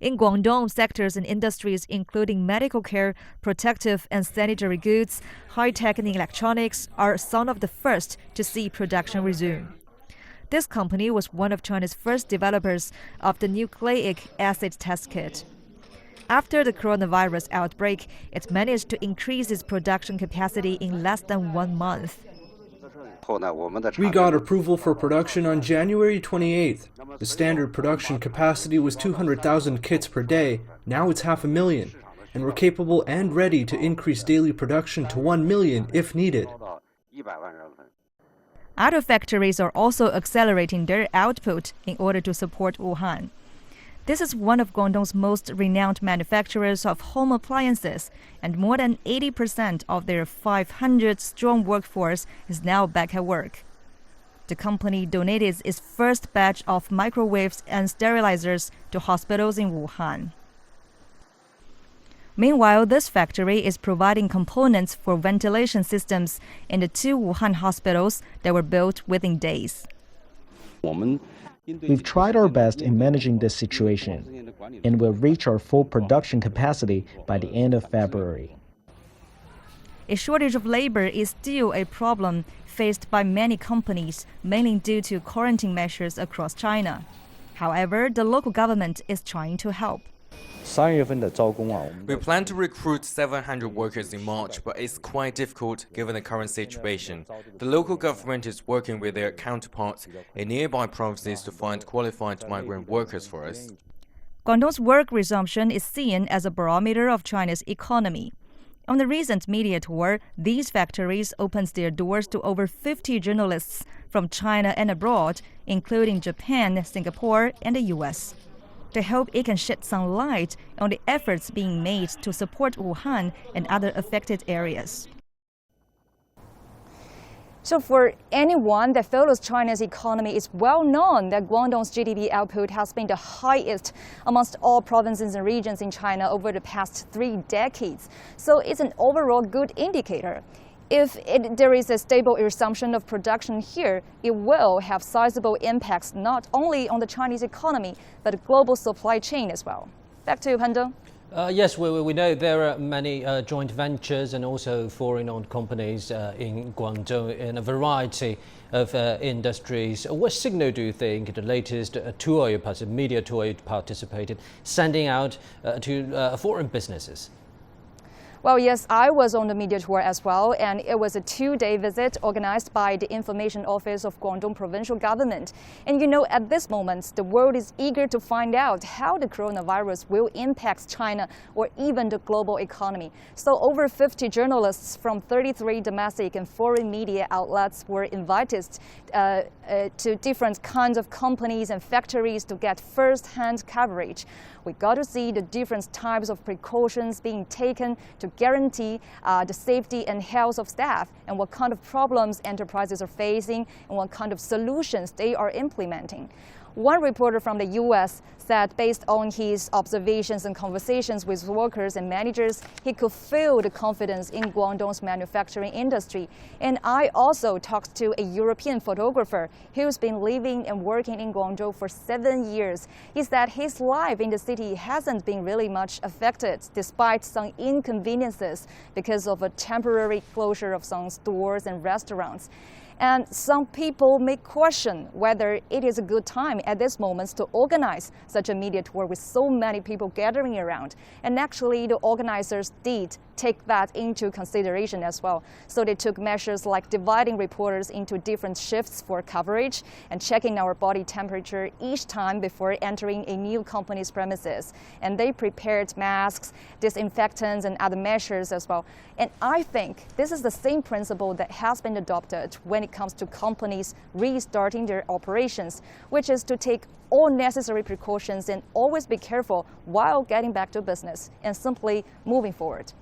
In Guangdong, sectors and industries including medical care, protective and sanitary goods, high-tech and electronics are some of the first to see production resume. This company was one of China's first developers of the nucleic acid test kit. After the coronavirus outbreak, it managed to increase its production capacity in less than 1 month. We got approval for production on January 28th. The standard production capacity was 200,000 kits per day. Now it's 500,000, and we're capable and ready to increase daily production to 1 million if needed. Other factories are also accelerating their output in order to support Wuhan. This is one of Guangdong's most renowned manufacturers of home appliances, and more than 80% of their 500-strong workforce is now back at work. The company donated its first batch of microwaves and sterilizers to hospitals in Wuhan. Meanwhile, this factory is providing components for ventilation systems in the 2 Wuhan hospitals that were built within days. We've tried our best in managing this situation, and will reach our full production capacity by the end of February. A shortage of labor is still a problem faced by many companies, mainly due to quarantine measures across China. However, the local government is trying to help. We plan to recruit 700 workers in March, but it's quite difficult given the current situation. The local government is working with their counterparts in nearby provinces to find qualified migrant workers for us. Guangdong's work resumption is seen as a barometer of China's economy. On the recent media tour, these factories opened their doors to over 50 journalists from China and abroad, including Japan, Singapore, and the U.S. They hope it can shed some light on the efforts being made to support Wuhan and other affected areas. So for anyone that follows China's economy, it's well known that Guangdong's GDP output has been the highest amongst all provinces and regions in China over the past 3 decades. So it's an overall good indicator. If there is a stable resumption of production here, it will have sizable impacts not only on the Chinese economy, but the global supply chain as well. Back to you, Pando. Yes, we know there are many joint ventures and also foreign-owned companies in Guangdong in a variety of industries. What signal do you think the latest media tour you participated, sending out to foreign businesses? Well, yes, I was on the media tour as well, and it was a 2-day visit organized by the Information Office of Guangdong Provincial Government. And you know, at this moment, the world is eager to find out how the coronavirus will impact China or even the global economy. So over 50 journalists from 33 domestic and foreign media outlets were invited to different kinds of companies and factories to get first-hand coverage. We got to see the different types of precautions being taken to guarantee the safety and health of staff, and what kind of problems enterprises are facing and what kind of solutions they are implementing. One reporter from the U.S. said based on his observations and conversations with workers and managers, he could feel the confidence in Guangdong's manufacturing industry. And I also talked to a European photographer who's been living and working in Guangdong for 7 years. He said his life in the city hasn't been really much affected, despite some inconveniences because of a temporary closure of some stores and restaurants. And some people may question whether it is a good time at this moment to organize such a media tour with so many people gathering around. And actually, the organizers did take that into consideration as well. So they took measures like dividing reporters into different shifts for coverage and checking our body temperature each time before entering a new company's premises. And they prepared masks, disinfectants, and other measures as well. And I think this is the same principle that has been adopted when it comes to companies restarting their operations, which is to take all necessary precautions and always be careful while getting back to business and simply moving forward.